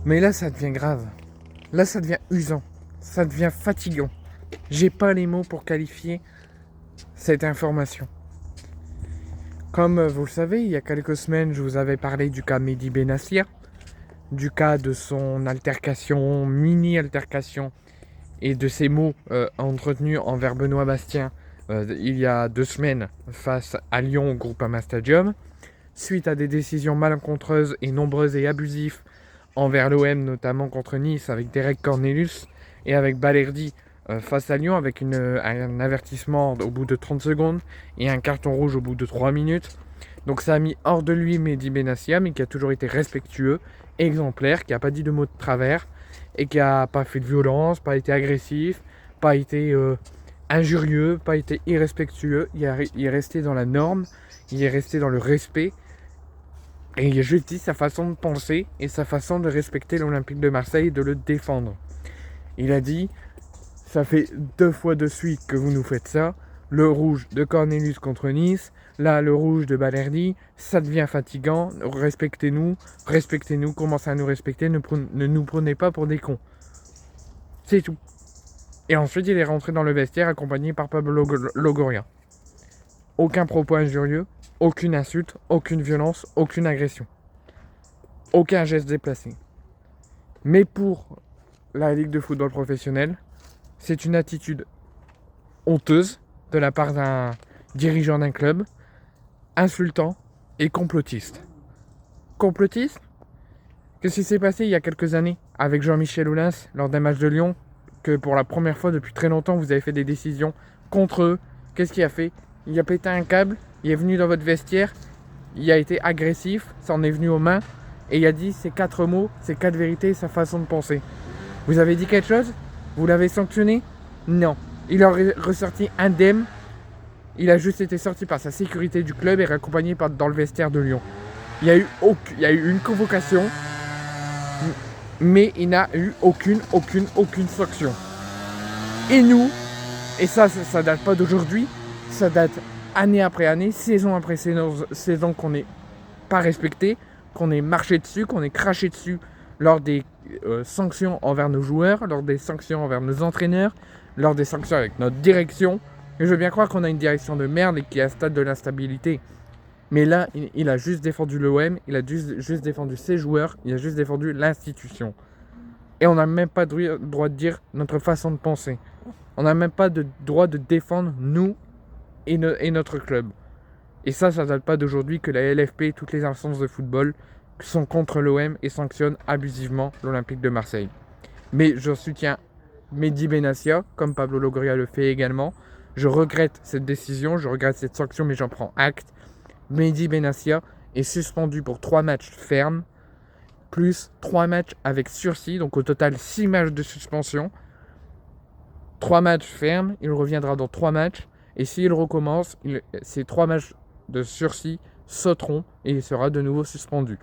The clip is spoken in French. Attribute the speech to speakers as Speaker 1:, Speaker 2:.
Speaker 1: Mais là, ça devient grave. Là, ça devient usant. Ça devient fatigant. J'ai pas les mots pour qualifier cette information. Comme vous le savez, il y a quelques semaines, je vous avais parlé du cas Mehdi Benassia, du cas de son altercation, mini-altercation, et de ses mots entretenus envers Benoît Bastien il y a 2 semaines face à Lyon au Groupama Stadium, suite à des décisions malencontreuses et nombreuses et abusives envers l'OM, notamment contre Nice avec Derek Cornelius et avec Balerdi face à Lyon avec un avertissement au bout de 30 secondes et un carton rouge au bout de 3 minutes. Donc ça a mis hors de lui Mehdi Benassia, mais qui a toujours été respectueux, exemplaire, qui n'a pas dit de mots de travers et qui n'a pas fait de violence, pas été agressif, pas été injurieux, pas été irrespectueux. Il est resté dans la norme, il est resté dans le respect. Et il a juste dit sa façon de penser et sa façon de respecter l'Olympique de Marseille et de le défendre. Il a dit, ça fait 2 fois de suite que vous nous faites ça. Le rouge de Cornelius contre Nice, là le rouge de Balerdi, ça devient fatigant, respectez-nous, commencez à nous respecter, ne nous prenez pas pour des cons. C'est tout. Et ensuite il est rentré dans le vestiaire accompagné par Pablo Longoria. Aucun propos injurieux, aucune insulte, aucune violence, aucune agression. Aucun geste déplacé. Mais pour la Ligue de football professionnel, c'est une attitude honteuse de la part d'un dirigeant d'un club, insultant et complotiste. Complotiste ? Qu'est-ce qui s'est passé il y a quelques années avec Jean-Michel Aulas lors d'un match de Lyon, que pour la première fois depuis très longtemps vous avez fait des décisions contre eux. Qu'est-ce qu'il a fait ? Il a pété un câble, il est venu dans votre vestiaire, il a été agressif, ça en est venu aux mains, et il a dit ces 4 mots, ces 4 vérités, sa façon de penser. Vous avez dit quelque chose ? Vous l'avez sanctionné ? Non. Il a ressorti indemne. Il a juste été sorti par sa sécurité du club et raccompagné dans le vestiaire de Lyon. Il y a eu une convocation, mais il n'a eu aucune sanction. Et nous, et ça date pas d'aujourd'hui, ça date année après année, saison après saison qu'on n'est pas respecté, qu'on est marché dessus, qu'on est craché dessus lors des sanctions envers nos joueurs, lors des sanctions envers nos entraîneurs, lors des sanctions avec notre direction. Et je veux bien croire qu'on a une direction de merde et qui est à un stade de l'instabilité. Mais là, il a juste défendu l'OM, il a juste défendu ses joueurs, il a juste défendu l'institution. Et on n'a même pas le droit de dire notre façon de penser. On n'a même pas le droit de défendre nous et notre club. Et ça date pas d'aujourd'hui que la LFP et toutes les instances de football sont contre l'OM et sanctionnent abusivement l'Olympique de Marseille. Mais je soutiens Mehdi Benassia, comme Pablo Longoria le fait également. Je regrette cette décision, je regrette cette sanction, mais j'en prends acte. Mehdi Benassia est suspendu pour 3 matchs fermes, plus 3 matchs avec sursis, donc au total 6 matchs de suspension. 3 matchs fermes, il reviendra dans 3 matchs, et s'il recommence, ces 3 matchs de sursis sauteront et il sera de nouveau suspendu.